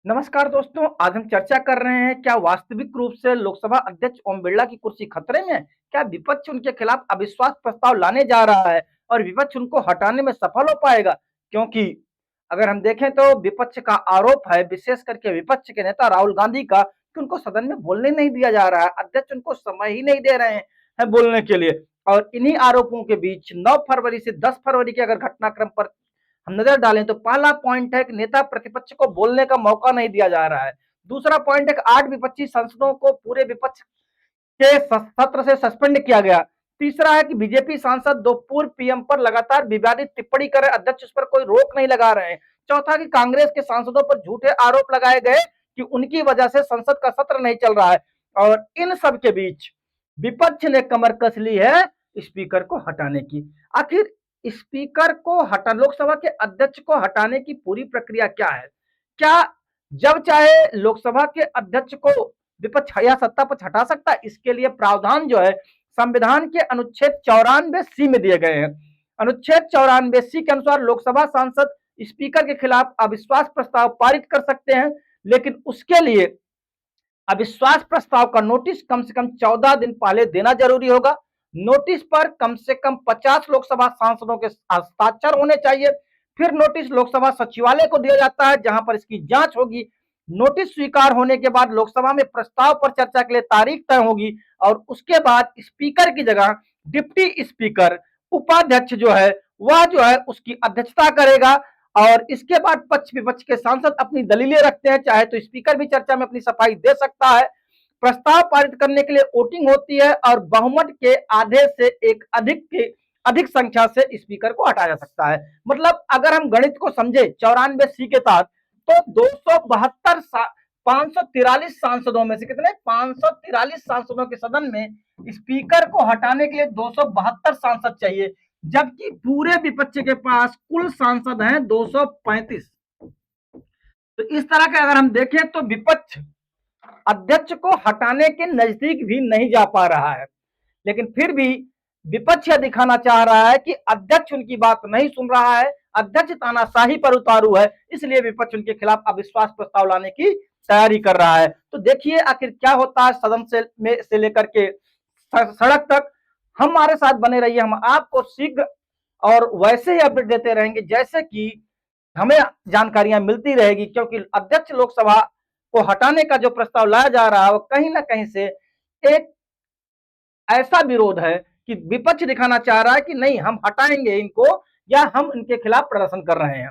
नमस्कार दोस्तों, आज हम चर्चा कर रहे हैं क्या वास्तविक रूप से लोकसभा अध्यक्ष ओम बिरला की कुर्सी खतरे में है? क्या विपक्ष उनके खिलाफ अविश्वास प्रस्ताव लाने जा रहा है और विपक्ष उनको हटाने में सफल हो पाएगा? क्योंकि अगर हम देखें तो विपक्ष का आरोप है, विशेष करके विपक्ष के नेता राहुल गांधी का, कि उनको सदन में बोलने नहीं दिया जा रहा है, अध्यक्ष उनको समय ही नहीं दे रहे हैं बोलने के लिए। और इन्हीं आरोपों के बीच 9 फरवरी से 10 फरवरी के अगर घटनाक्रम पर हम नजर डालें तो पहला पॉइंट है कि नेता प्रतिपक्ष को बोलने का मौका नहीं दिया जा रहा है। दूसरा पॉइंट है कि 8 विपक्षी सांसदों को पूरे विपक्ष के सत्र से सस्पेंड किया गया। तीसरा है कि बीजेपी सांसद 2 पूर्व पीएम पर लगातार विवादित टिप्पणी कर रहे, अध्यक्ष उस पर कोई रोक नहीं लगा रहे हैं। चौथा कि कांग्रेस के सांसदों पर झूठे आरोप लगाए गए कि उनकी वजह से संसद का सत्र नहीं चल रहा है। और इन सब के बीच विपक्ष ने कमर कस ली है स्पीकर को हटाने की। आखिर स्पीकर को हटा लोकसभा के अध्यक्ष को हटाने की पूरी प्रक्रिया क्या है? क्या जब चाहे लोकसभा के अध्यक्ष को विपक्ष या सत्ता पक्ष हटा सकता है? इसके लिए प्रावधान जो है संविधान के अनुच्छेद 94C में दिए गए हैं। अनुच्छेद 94C के अनुसार लोकसभा सांसद स्पीकर के खिलाफ अविश्वास प्रस्ताव पारित कर सकते हैं, लेकिन उसके लिए अविश्वास प्रस्ताव का नोटिस कम से कम 14 दिन पहले देना जरूरी होगा। नोटिस पर कम से कम 50 लोकसभा सांसदों के हस्ताक्षर होने चाहिए। फिर नोटिस लोकसभा सचिवालय को दिया जाता है, जहां पर इसकी जांच होगी। नोटिस स्वीकार होने के बाद लोकसभा में प्रस्ताव पर चर्चा के लिए तारीख तय होगी और उसके बाद स्पीकर की जगह डिप्टी स्पीकर, उपाध्यक्ष जो है उसकी अध्यक्षता करेगा। और इसके बाद पक्ष विपक्ष के सांसद अपनी दलीलें रखते हैं, चाहे तो स्पीकर भी चर्चा में अपनी सफाई दे सकता है। प्रस्ताव पारित करने के लिए वोटिंग होती है और बहुमत के आधे से एक अधिक संख्या से स्पीकर को हटाया जा सकता है। मतलब अगर हम गणित को समझे 94C के तहत, तो 272 543 सांसदों में से कितने 543 सांसदों के सदन में स्पीकर को हटाने के लिए 272 सांसद चाहिए, जबकि पूरे विपक्ष के पास कुल सांसद हैं 235। तो इस तरह के अगर हम देखें तो विपक्ष अध्यक्ष को हटाने के नजदीक भी नहीं जा पा रहा है, लेकिन फिर भी विपक्ष यह दिखाना चाह रहा है कि अध्यक्ष उनकी बात नहीं सुन रहा है, अध्यक्ष तानाशाही पर उतारू है, इसलिए विपक्ष उनके खिलाफ अविश्वास प्रस्ताव लाने की तैयारी कर रहा है। तो देखिए आखिर क्या होता है सदन से लेकर के सड़क तक। हमारे साथ बने रहिए, हम आपको शीघ्र और वैसे ही अपडेट देते रहेंगे जैसे कि हमें जानकारियां मिलती रहेगी, क्योंकि अध्यक्ष लोकसभा को हटाने का जो प्रस्ताव लाया जा रहा है वो कहीं ना कहीं से एक ऐसा विरोध है कि विपक्ष दिखाना चाह रहा है कि नहीं हम हटाएंगे इनको, या हम इनके खिलाफ प्रदर्शन कर रहे हैं।